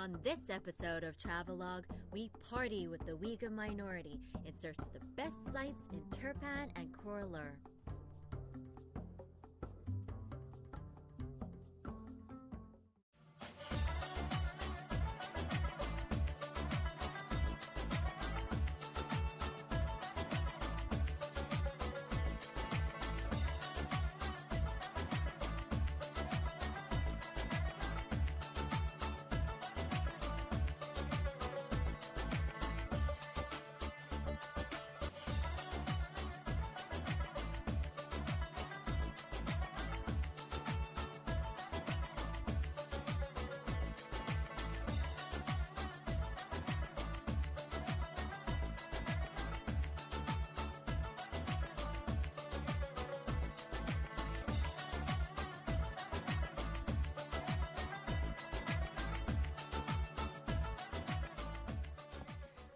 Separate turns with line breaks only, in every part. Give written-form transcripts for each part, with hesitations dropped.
On this episode of Travelogue, we party with the Uyghur minority in search of the best sights in Turpan and Korlar.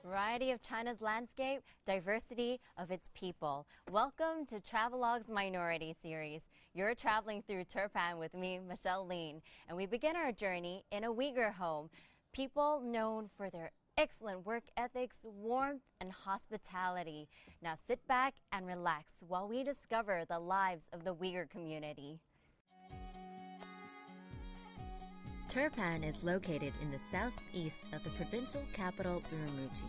Variety of China's landscape, diversity of its people. Welcome to Travelogue's Minority Series. You're traveling through Turpan with me, Michelle Lean, and we begin our journey in a Uyghur home. People known for their excellent work ethics, warmth, and hospitality. Now sit back and relax while we discover the lives of the Uyghur community. Turpan is located in the southeast of the provincial capital Urumqi.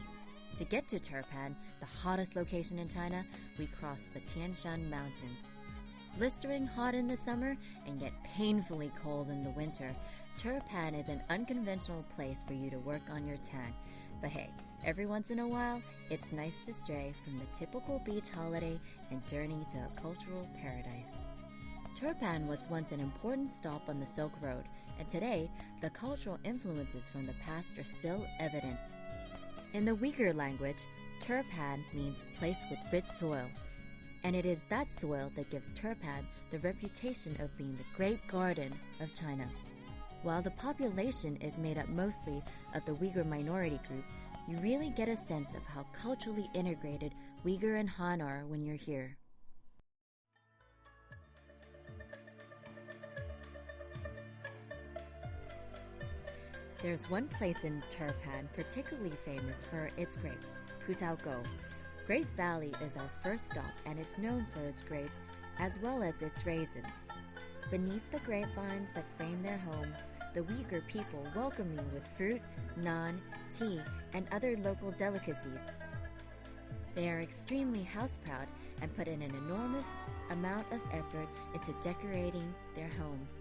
To get to Turpan, the hottest location in China, we cross the Tian Shan Mountains. Blistering hot in the summer and yet painfully cold in the winter, Turpan is an unconventional place for you to work on your tan. But hey, every once in a while, it's nice to stray from the typical beach holiday and journey to a cultural paradise. Turpan was once an important stop on the Silk Road, and today, the cultural influences from the past are still evident. In the Uyghur language, Turpan means place with rich soil, and it is that soil that gives Turpan the reputation of being the Great Garden of China. While the population is made up mostly of the Uyghur minority group, you really get a sense of how culturally integrated Uyghur and Han are when you're here. There's one place in Turpan particularly famous for its grapes, Putao. Grape Valley is our first stop, and it's known for its grapes as well as its raisins. Beneath the grapevines that frame their homes, the Uyghur people welcome you with fruit, naan, tea, and other local delicacies. They are extremely house-proud and put in an enormous amount of effort into decorating their homes.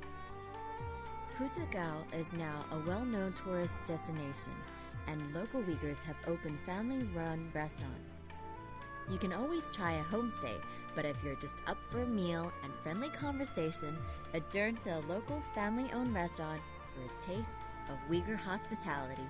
Putao is now a well-known tourist destination, and local Uyghurs have opened family-run restaurants. You can always try a homestay, but if you're just up for a meal and friendly conversation, adjourn to a local family-owned restaurant for a taste of Uyghur hospitality.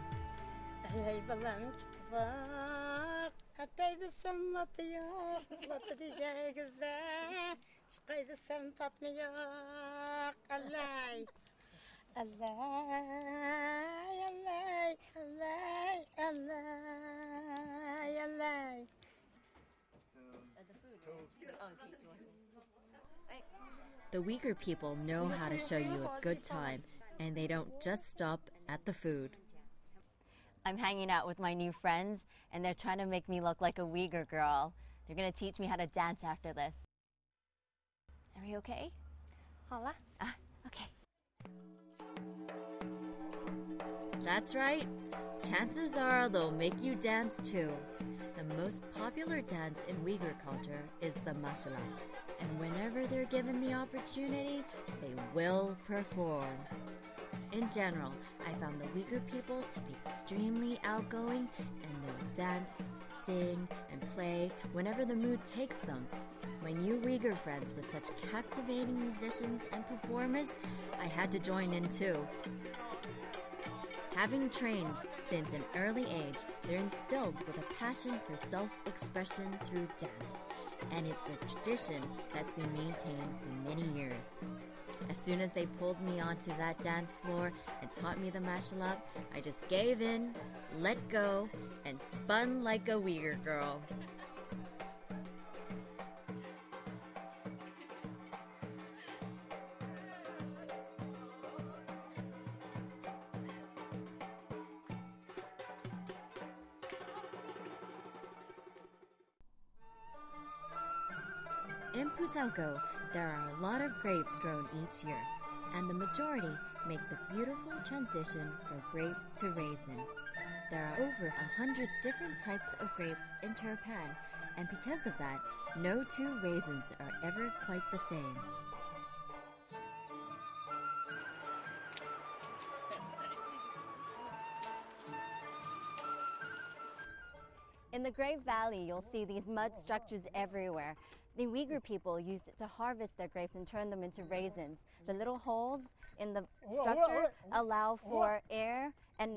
The Uyghur people know how to show you a good time, and they don't just stop at the food. I'm hanging out with my new friends, and they're trying to make me look like a Uyghur girl. They're going to teach me how to dance after this. Are we okay?
Hola.
Okay. That's right. Chances are they'll make you dance too. The most popular dance in Uyghur culture is the mashallah, and whenever they're given the opportunity, they will perform. In general, I found the Uyghur people to be extremely outgoing, and they'll dance, sing, and play whenever the mood takes them. My new Uyghur friends were such captivating musicians and performers, I had to join in too. Having trained since an early age, they're instilled with a passion for self-expression through dance, and it's a tradition that's been maintained for many years. As soon as they pulled me onto that dance floor and taught me the mashallah, I just gave in, let go, and spun like a Uyghur girl. In Putalco, there are a lot of grapes grown each year, and the majority make the beautiful transition from grape to raisin. There are over 100 different types of grapes in Turpan, and because of that, no two raisins are ever quite the same. In the Grape Valley, you'll see these mud structures everywhere. The Uyghur people used it to harvest their grapes and turn them into raisins. The little holes in the structure allow for air and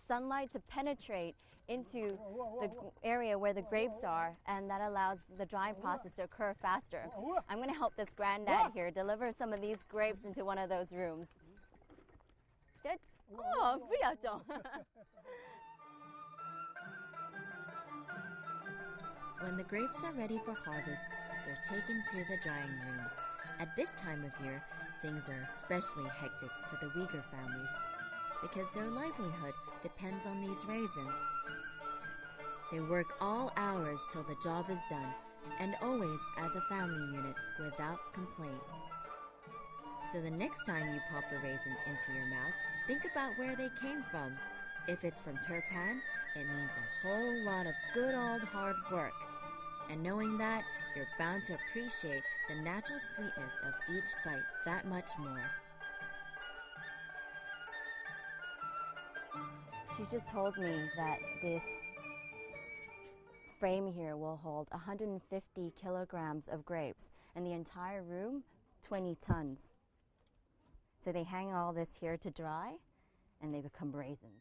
sunlight to penetrate into the area where the grapes are, and that allows the drying process to occur faster. I'm going to help this granddad here deliver some of these grapes into one of those rooms. Good? Oh, 不要动. When the grapes are ready for harvest, they're taken to the drying rooms. At this time of year, things are especially hectic for the Uyghur families because their livelihood depends on these raisins. They work all hours till the job is done, and always as a family unit without complaint. So the next time you pop a raisin into your mouth, think about where they came from. If it's from Turpan, it means a whole lot of good old hard work. And knowing that, you're bound to appreciate the natural sweetness of each bite that much more. She's just told me that this frame here will hold 150 kilograms of grapes, and the entire room, 20 tons. So they hang all this here to dry, and they become raisins.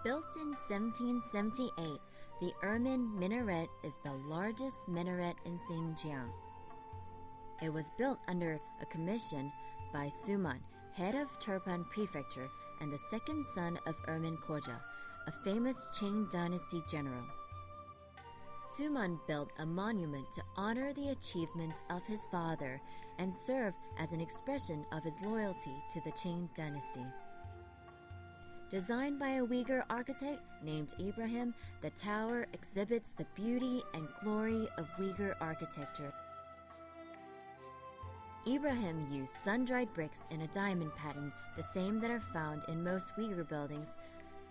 Built in 1778, the Ermin Minaret is the largest minaret in Xinjiang. It was built under a commission by Suman, head of Turpan Prefecture and the second son of Ermin Koja, a famous Qing dynasty general. Suman built a monument to honor the achievements of his father and serve as an expression of his loyalty to the Qing dynasty. Designed by a Uyghur architect named Ibrahim, the tower exhibits the beauty and glory of Uyghur architecture. Ibrahim used sun-dried bricks in a diamond pattern, the same that are found in most Uyghur buildings,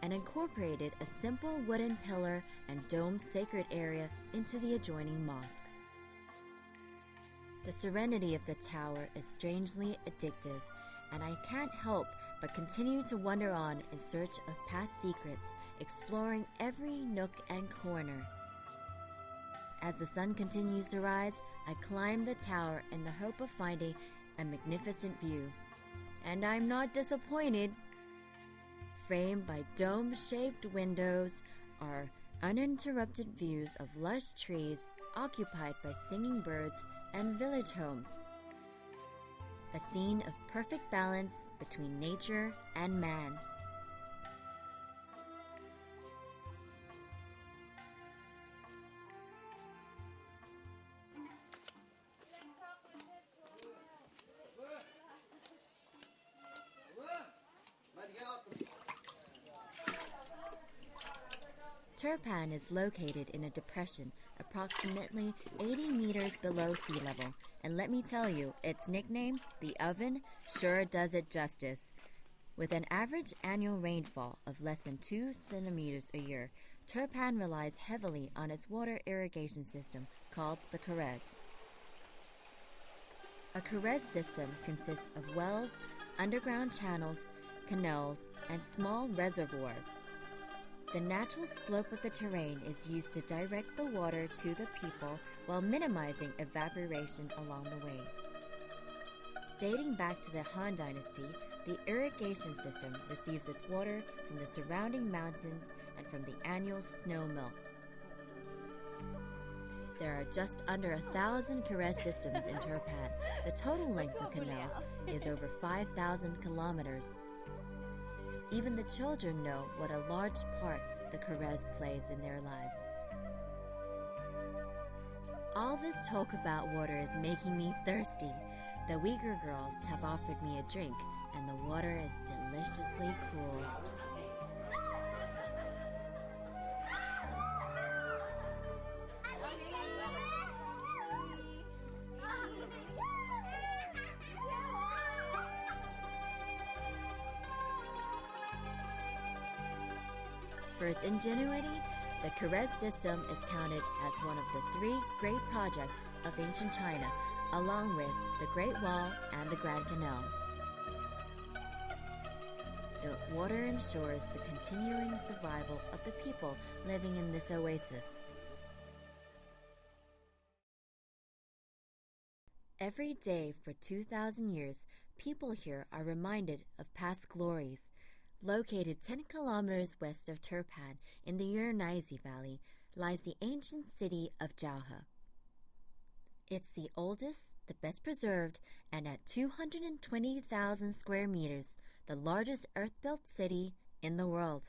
and incorporated a simple wooden pillar and domed sacred area into the adjoining mosque. The serenity of the tower is strangely addictive, and I can't help but continue to wander on in search of past secrets, exploring every nook and corner. As the sun continues to rise, I climb the tower in the hope of finding a magnificent view. And I'm not disappointed. Framed by dome-shaped windows are uninterrupted views of lush trees occupied by singing birds and village homes. A scene of perfect balance between nature and man. Turpan is located in a depression approximately 80 meters below sea level, and let me tell you, its nickname, the Oven, sure does it justice. With an average annual rainfall of less than 2 centimeters a year, Turpan relies heavily on its water irrigation system called the Karez. A Karez system consists of wells, underground channels, canals, and small reservoirs. The natural slope of the terrain is used to direct the water to the people while minimizing evaporation along the way. Dating back to the Han Dynasty, the irrigation system receives its water from the surrounding mountains and from the annual snow melt. There are just under 1,000 Karez systems in Turpan. The total length of canals is over 5,000 kilometers. Even the children know what a large part the caress plays in their lives. All this talk about water is making me thirsty. The Uyghur girls have offered me a drink, and the water is deliciously cool. For its ingenuity, the caress system is counted as one of the 3 great projects of ancient China, along with the Great Wall and the Grand Canal. The water ensures the continuing survival of the people living in this oasis. Every day for 2,000 years, people here are reminded of past glories. Located 10 kilometers west of Turpan in the Urnaizi Valley lies the ancient city of Jauhe. It's the oldest, the best preserved, and at 220,000 square meters, the largest earth-built city in the world.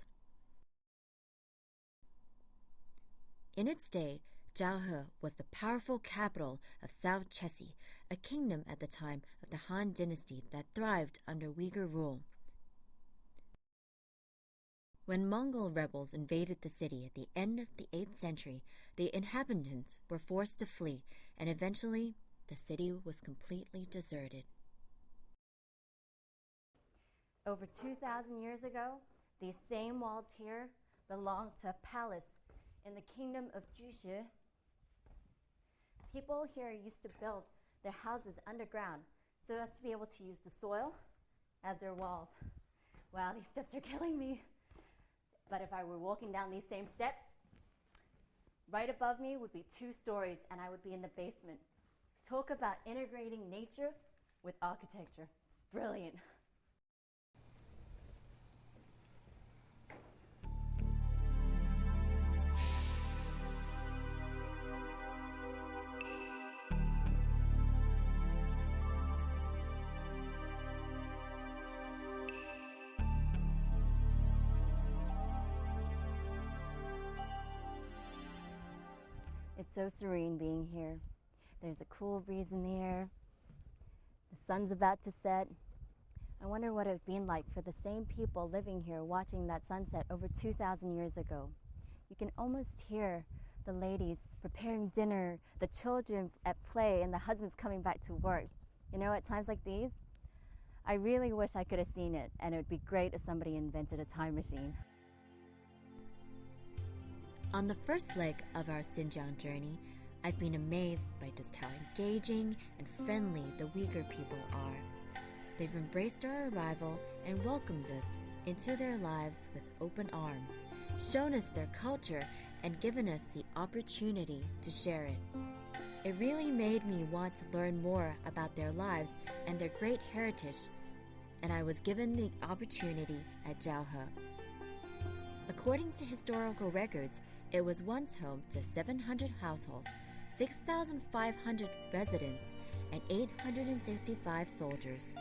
In its day, Jauhe was the powerful capital of South Chesi, a kingdom at the time of the Han dynasty that thrived under Uyghur rule. When Mongol rebels invaded the city at the end of the 8th century, the inhabitants were forced to flee, and eventually the city was completely deserted. Over 2,000 years ago, these same walls here belonged to a palace in the kingdom of Jushi. People here used to build their houses underground so as to be able to use the soil as their walls. Wow, these steps are killing me. But if I were walking down these same steps, right above me would be 2 stories and I would be in the basement. Talk about integrating nature with architecture. Brilliant. It's so serene being here. There's a cool breeze in the air. The sun's about to set. I wonder what it would have been like for the same people living here watching that sunset over 2,000 years ago. You can almost hear the ladies preparing dinner, the children at play, and the husbands coming back to work. You know, at times like these, I really wish I could have seen it, and it would be great if somebody invented a time machine. On the first leg of our Xinjiang journey, I've been amazed by just how engaging and friendly the Uyghur people are. They've embraced our arrival and welcomed us into their lives with open arms, shown us their culture, and given us the opportunity to share it. It really made me want to learn more about their lives and their great heritage, and I was given the opportunity at Jauhe. According to historical records, it was once home to 700 households, 6,500 residents, and 865 soldiers.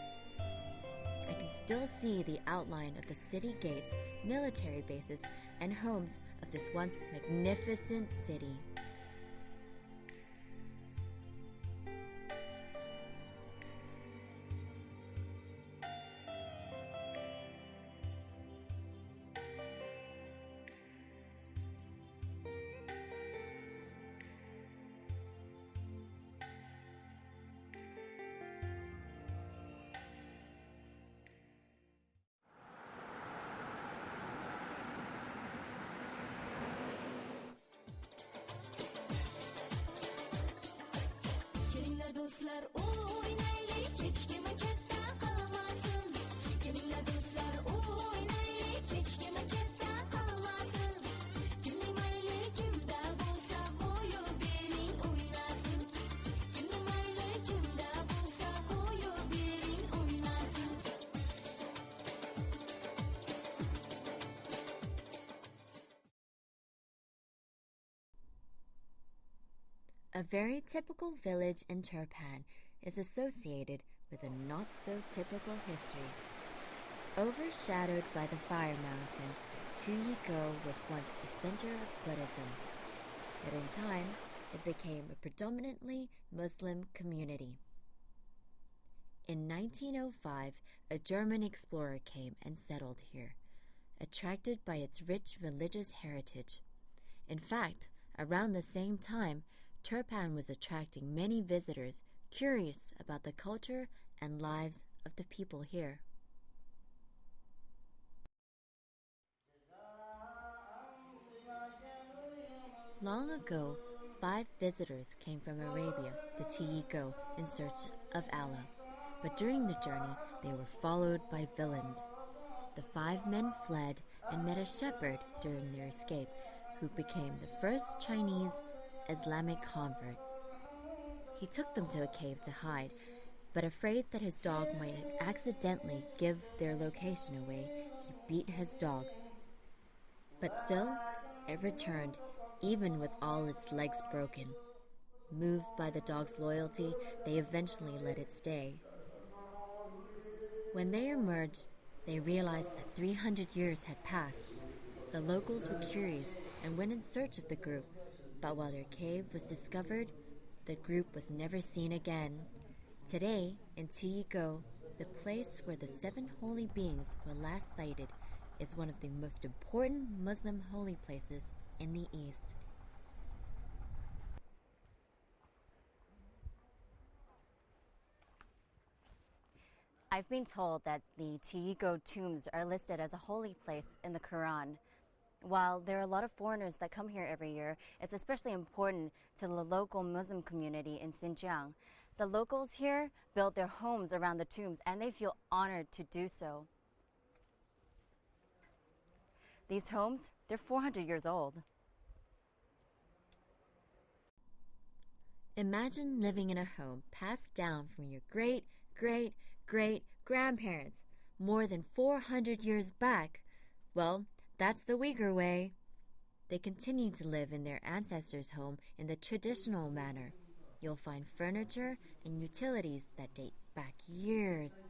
I can still see the outline of the city gates, military bases, and homes of this once magnificent city.
Dostlar oynaylik, hiç kimi cepte kalmasın. Kiminle dostlar oynaylik, hiç kimi cepte kalmasın. Kimning mayli kimda bo'lsa qo'yib bering o'ynasın. Kimning mayli kimda bo'lsa qo'yib bering o'ynasın.
A very typical village in Turpan is associated with a not-so-typical history. Overshadowed by the Fire Mountain, Tuyiko was once a center of Buddhism, but in time it became a predominantly Muslim community. In 1905, a German explorer came and settled here, attracted by its rich religious heritage. In fact, around the same time, Turpan was attracting many visitors curious about the culture and lives of the people here. Long ago, 5 visitors came from Arabia to Tuyiko in search of Allah, but during the journey they were followed by villains. The 5 men fled and met a shepherd during their escape, who became the first Chinese Islamic convert. He took them to a cave to hide, but afraid that his dog might accidentally give their location away, he beat his dog. But still, it returned, even with all its legs broken. Moved by the dog's loyalty, they eventually let it stay. When they emerged, they realized that 300 years had passed. The locals were curious and went in search of the group, but while their cave was discovered, the group was never seen again. Today, in Tuyiko, the place where the 7 holy beings were last sighted, is one of the most important Muslim holy places in the East. I've been told that the Tuyiko tombs are listed as a holy place in the Quran. While there are a lot of foreigners that come here every year, it's especially important to the local Muslim community in Xinjiang. The locals here built their homes around the tombs, and they feel honored to do so. These homes, they're 400 years old. Imagine living in a home passed down from your great-great-great-grandparents more than 400 years back. Well, that's the Uyghur way. They continue to live in their ancestors' home in the traditional manner. You'll find furniture and utilities that date back years.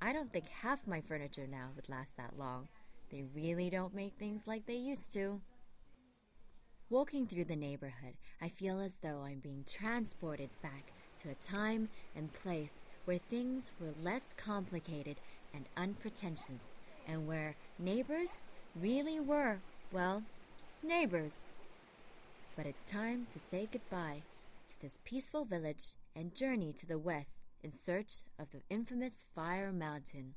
I don't think half my furniture now would last that long. They really don't make things like they used to. Walking through the neighborhood, I feel as though I'm being transported back to a time and place where things were less complicated and unpretentious, and where neighbors really were, well, neighbors. But it's time to say goodbye to this peaceful village and journey to the west in search of the infamous Fire Mountain.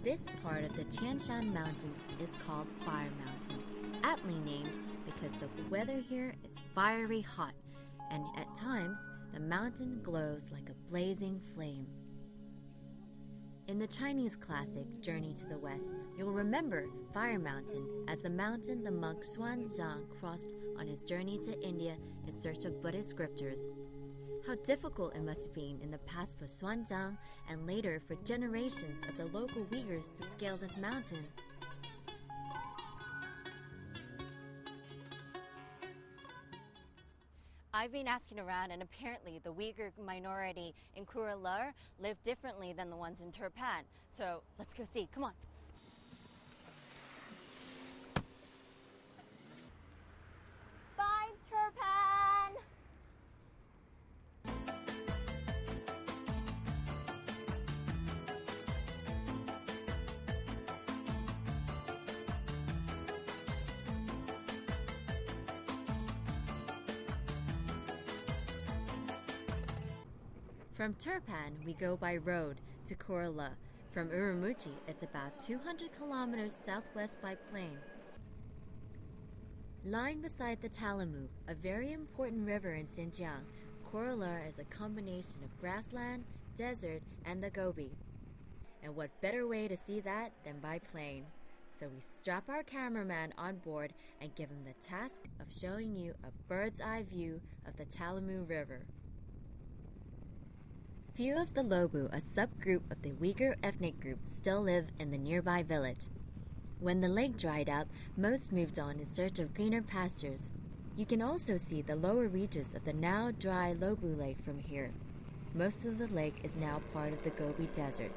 This part of the Tian Shan Mountains is called Fire Mountain, aptly named because the weather here is fiery hot, and at times the mountain glows like a blazing flame. In the Chinese classic Journey to the West, you'll remember Fire Mountain as the mountain the monk Xuanzang crossed on his journey to India in search of Buddhist scriptures. How difficult it must have been in the past for Xuanzang and later for generations of the local Uyghurs to scale this mountain. I've been asking around, and apparently the Uyghur minority in Kurla live differently than the ones in Turpan. So let's go see. Come on. Bye, Turpan! From Turpan, we go by road to Kurla. From Urumqi, it's about 200 kilometers southwest by plane. Lying beside the Talamu, a very important river in Xinjiang, Kurla is a combination of grassland, desert, and the Gobi. And what better way to see that than by plane? So we strap our cameraman on board and give him the task of showing you a bird's eye view of the Talamu River. Few of the Lobu, a subgroup of the Uyghur ethnic group, still live in the nearby village. When the lake dried up, most moved on in search of greener pastures. You can also see the lower reaches of the now dry Lobu Lake from here. Most of the lake is now part of the Gobi Desert.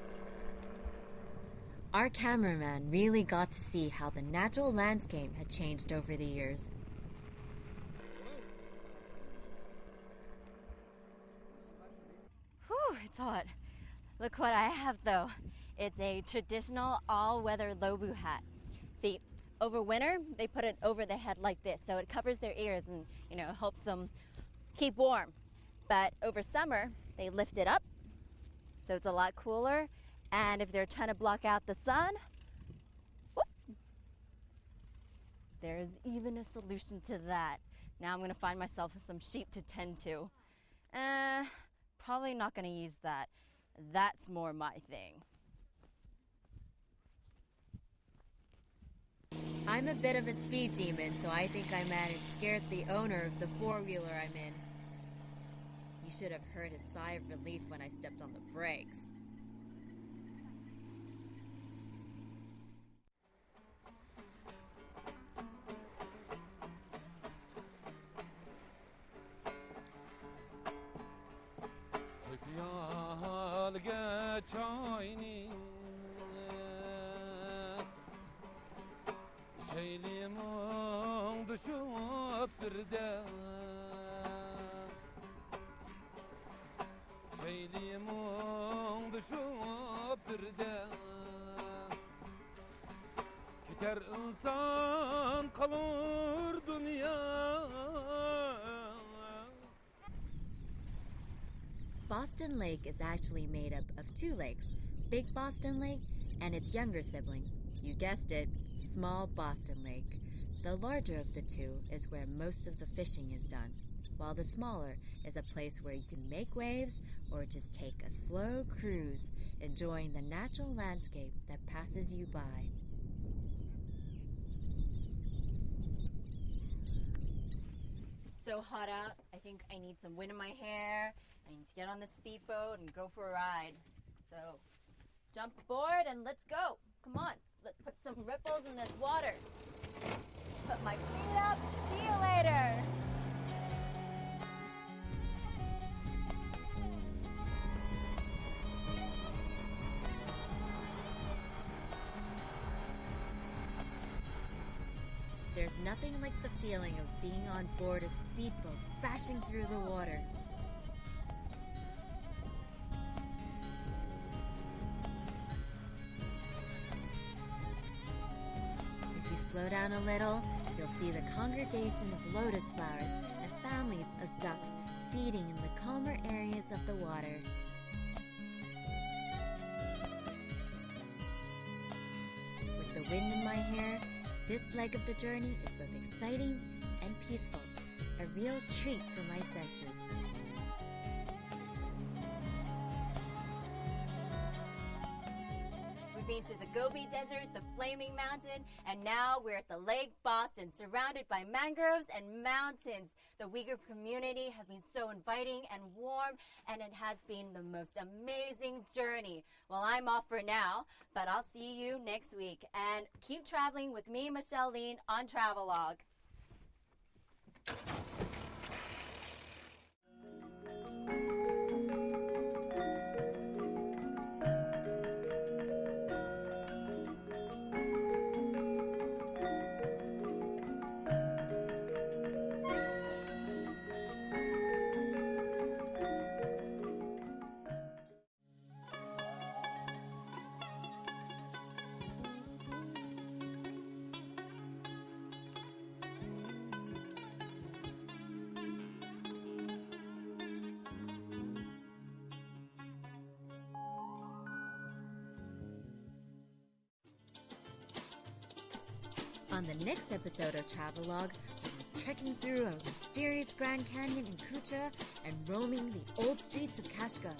Our cameraman really got to see how the natural landscape had changed over the years.
Whew, it's hot. Look what I have though. It's a traditional all-weather Lobu hat. See, over winter, they put it over their head like this, so it covers their ears and, helps them keep warm. But over summer, they lift it up, so it's a lot cooler. And if they're trying to block out the sun, whoop, there's even a solution to that. Now I'm gonna find myself some sheep to tend to. Probably not gonna use that. That's more my thing.
I'm a bit of a speed demon, so I think I managed to scare the owner of the four-wheeler I'm in. You should have heard his sigh of relief when I stepped on the brakes. Boston Lake is actually made up of two lakes, Big Boston Lake and its younger sibling. You guessed it, Small Boston Lake. The larger of the two is where most of the fishing is done, while the smaller is a place where you can make waves or just take a slow cruise, enjoying the natural landscape that passes you by.
It's so hot out, I think I need some wind in my hair. I need to get on the speedboat and go for a ride. So jump aboard and let's go. Come on, let's put some ripples in this water. Put my feet up. See you later.
There's nothing like the feeling of being on board a speedboat bashing through the water. If you slow down a little, you'll see the congregation of lotus flowers and families of ducks feeding in the calmer areas of the water. With the wind in my hair, this leg of the journey is both exciting and peaceful, a real treat for my senses.
We've been to the Gobi Desert, the Flaming Mountain, and now we're at the Lake Boston, surrounded by mangroves and mountains. The Uyghur community have been so inviting and warm, and it has been the most amazing journey. Well, I'm off for now, but I'll see you next week. And keep traveling with me, Michelle Lean, on Travelogue.
On the next episode of Travelogue, we'll be trekking through a mysterious Grand Canyon in Kucha and roaming the old streets of Kashgar.